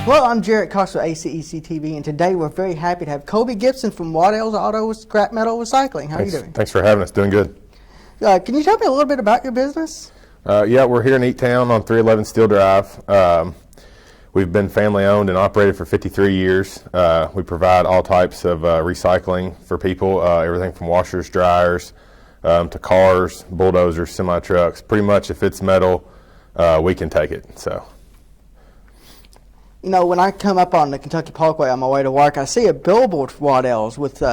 Well, I'm Jared Cox with HCEC-TV, and today we're very happy to have Kobe Gibson from Waddell's Auto Scrap Metal Recycling. How are you doing? Thanks for having us. Doing good. Can you tell me a little bit about your business? Yeah, we're here in Eaton on 311 Steel Drive. We've been family owned and operated for 53 years. We provide all types of recycling for people, everything from washers, dryers, to cars, bulldozers, semi-trucks. Pretty much if it's metal, we can take it. So. You know, when I come up on the Kentucky Parkway on my way to work, I see a billboard for Waddell's with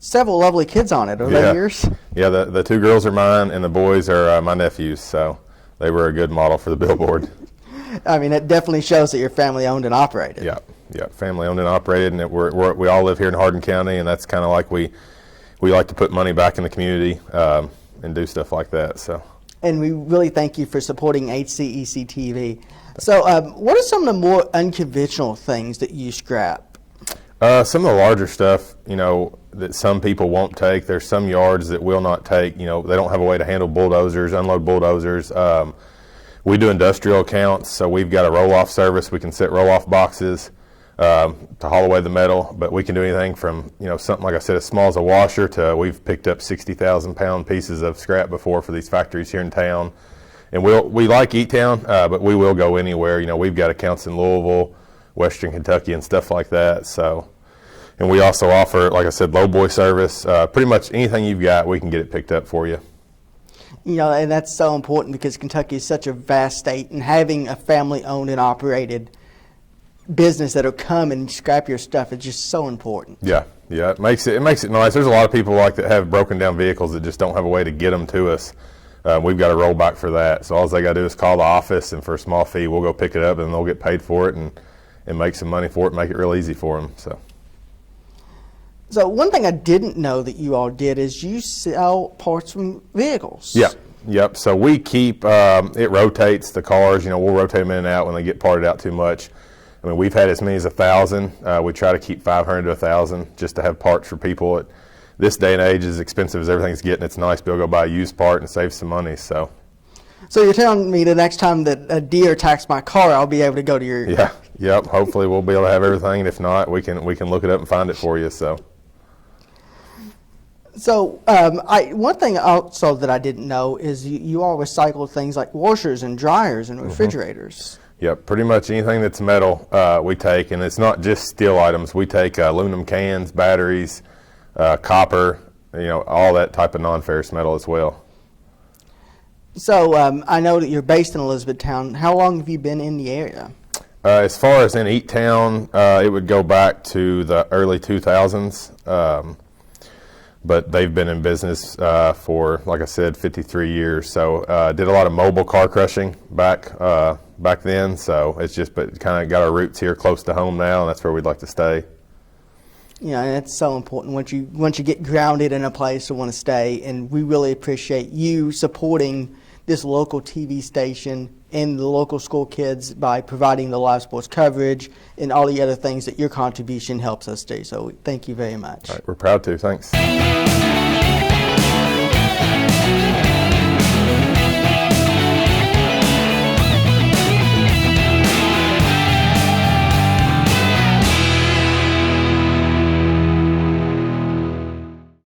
several lovely kids on it. Are they yours? Yeah, the two girls are mine, and the boys are my nephews, so they were a good model for the billboard. I mean, it definitely shows that you're family owned and operated. Yeah, family owned and operated, and we all live here in Hardin County, and that's kind of like we like to put money back in the community and do stuff like that. So. And we really thank you for supporting HCEC-TV. So what are some of the more unconventional things that you scrap? Some of the larger stuff, you know, that some people won't take. There's some yards that will not take. You know, they don't have a way to handle bulldozers, unload bulldozers. We do industrial accounts, so we've got a roll-off service. We can set roll-off boxes to haul away the metal, but we can do anything from, you know, something like I said, as small as a washer to we've picked up 60,000-pound pieces of scrap before for these factories here in town. And we like E-Town, but we will go anywhere. You know, we've got accounts in Louisville, Western Kentucky, and stuff like that. So, and we also offer, like I said, low boy service. Pretty much anything you've got, we can get it picked up for you. You know, and that's so important because Kentucky is such a vast state, and having a family-owned and operated business that'll come and scrap your stuff is just so important. Yeah, it makes it nice. There's a lot of people like that have broken down vehicles that just don't have a way to get them to us. We've got a rollback for that. So all they got to do is call the office, and for a small fee, we'll go pick it up, and they'll get paid for it and make some money for it, and make it real easy for them. So one thing I didn't know that you all did is you sell parts from vehicles. Yep. So we keep, it rotates the cars. You know, we'll rotate them in and out when they get parted out too much. I mean, we've had as many as 1,000. We try to keep 500 to 1,000 just to have parts for people. At this day and age, as expensive as everything's getting, it's nice to be able to go buy a used part and save some money. So you're telling me the next time that a deer attacks my car, I'll be able to go to your... Yep. Hopefully we'll be able to have everything, and if not, we can look it up and find it for you. So one thing also that I didn't know is you all recycle things like washers and dryers and refrigerators. Yep, pretty much anything that's metal we take, and it's not just steel items. We take aluminum cans, batteries, copper, you know, all that type of non-ferrous metal as well. So I know that you're based in Elizabethtown. How long have you been in the area? As far as in Eaton, it would go back to the early 2000s. But they've been in business for, like I said, 53 years. So did a lot of mobile car crushing back then. So it's just, but kind of got our roots here close to home now, and that's where we'd like to stay. Yeah, and it's so important once you get grounded in a place to want to stay. And we really appreciate you supporting this local TV station and the local school kids by providing the live sports coverage and all the other things that your contribution helps us do. So thank you very much. All right, we're proud to. Thanks.